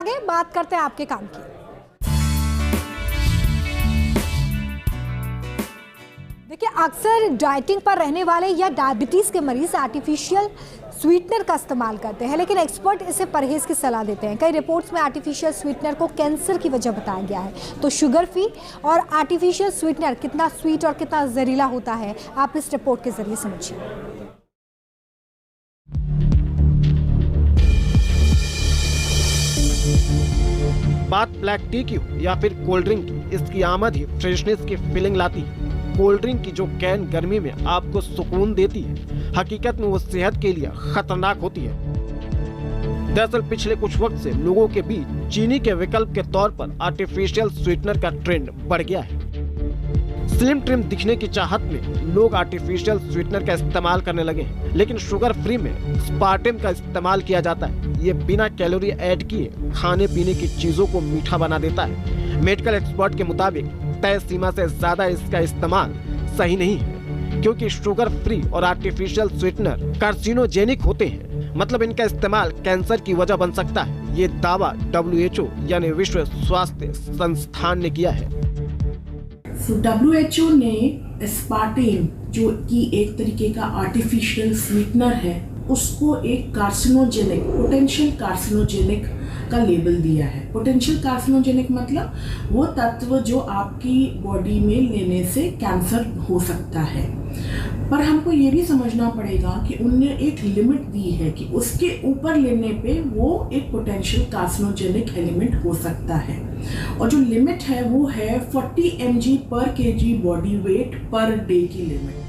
आगे बात करते हैं आपके काम की। देखिए, अक्सर डाइटिंग पर रहने वाले या डायबिटीज के मरीज आर्टिफिशियल स्वीटनर का इस्तेमाल करते हैं, लेकिन एक्सपर्ट इसे परहेज की सलाह देते हैं। कई रिपोर्ट्स में आर्टिफिशियल स्वीटनर को कैंसर की वजह बताया गया है। तो शुगर फ्री और आर्टिफिशियल स्वीटनर कितना स्वीट और कितना जहरीला होता है, आप इस रिपोर्ट के जरिए समझिए। बात ब्लैक टी की हो या फिर कोल्ड ड्रिंक की, इसकी आमद ही फ्रेशनेस की फीलिंग लाती है। कोल्ड ड्रिंक की जो कैन गर्मी में आपको सुकून देती है, हकीकत में वो सेहत के लिए खतरनाक होती है। दरअसल पिछले कुछ वक्त से लोगों के बीच चीनी के विकल्प के तौर पर आर्टिफिशियल स्वीटनर का ट्रेंड बढ़ गया है। स्लिम ट्रिम दिखने की चाहत में लोग आर्टिफिशियल स्वीटनर का इस्तेमाल करने लगे हैं, लेकिन शुगर फ्री में स्पार्टेम का इस्तेमाल किया जाता है। ये बिना कैलोरी ऐड किए खाने पीने की चीजों को मीठा बना देता है। मेडिकल एक्सपर्ट के मुताबिक तय सीमा से ज्यादा इसका इस्तेमाल सही नहीं है, क्योंकि शुगर फ्री और आर्टिफिशियल स्वीटनर कार्सिनोजेनिक होते हैं। मतलब इनका इस्तेमाल कैंसर की वजह बन सकता है। ये दावा WHO यानी विश्व स्वास्थ्य संस्थान ने किया है। WHO ने एस्पार्टेम, जो कि एक तरीके का आर्टिफिशियल स्वीटनर है, उसको एक कार्सिनोजेनिक, पोटेंशियल कार्सिनोजेनिक का लेबल दिया है। पोटेंशियल कार्सिनोजेनिक मतलब वो तत्व जो आपकी बॉडी में लेने से कैंसर हो सकता है। पर हमको ये भी समझना पड़ेगा कि उनने एक लिमिट दी है कि उसके ऊपर लेने पे वो एक पोटेंशियल कार्सिनोजेनिक एलिमेंट हो सकता है, और जो लिमिट है वो है 40 mg पर kg body weight per day की लिमिट।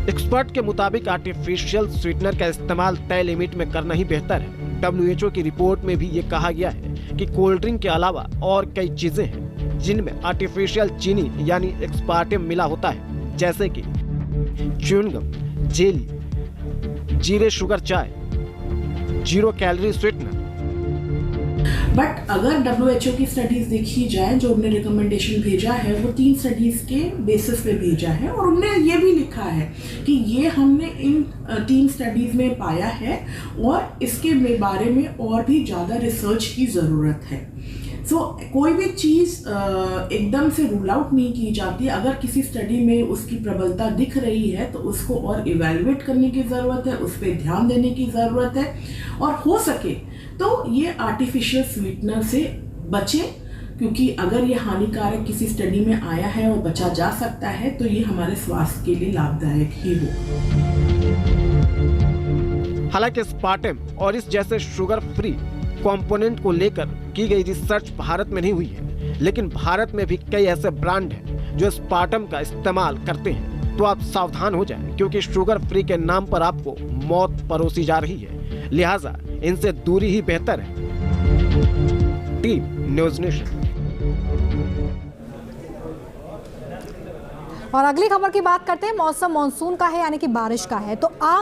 एक्सपर्ट के मुताबिक आर्टिफिशियल स्वीटनर का इस्तेमाल तय लिमिट में करना ही बेहतर है। WHO की रिपोर्ट में भी ये कहा गया है कि कोल्ड ड्रिंक के अलावा और कई चीजें हैं जिनमें आर्टिफिशियल चीनी यानी एस्पार्टेम मिला होता है, जैसे कि च्युइंगम, जेली, जीरे शुगर चाय, जीरो कैलोरी स्वीटनर। बट अगर WHO की स्टडीज देखी जाए, जो उन्होंने रिकमेंडेशन भेजा है वो 3 स्टडीज के बेसिस पे भेजा है, और उन्होंने ये भी लिखा है कि ये हमने इन 3 स्टडीज में पाया है और इसके बारे में और भी ज़्यादा रिसर्च की ज़रूरत है। कोई भी चीज़ एकदम से रूल आउट नहीं की जाती। अगर किसी स्टडी में उसकी प्रबलता दिख रही है तो उसको और इवेलुएट करने की ज़रूरत है, उस पर ध्यान देने की ज़रूरत है, और हो सके तो ये आर्टिफिशियल स्वीटनर से बचें, क्योंकि अगर ये हानिकारक किसी स्टडी में आया है और बचा जा सकता है तो ये हमारे स्वास्थ्य के लिए लाभदायक ही हो। हालांकि स्पार्टेम और इस जैसे शुगर फ्री कंपोनेंट को लेकर की गई रिसर्च भारत में नहीं हुई है, लेकिन भारत में भी कई ऐसे ब्रांड हैं जो स्पार्टेम का इस्तेमाल करते हैं। तो आप सावधान हो जाएं, क्योंकि शुगर फ्री के नाम पर आपको मौत परोसी जा रही है। लिहाजा इनसे दूरी ही बेहतर है। Team news nation. और अगली खबर की बात करते हैं। मौसम मानसून का है, यानी कि बारिश का है। तो आप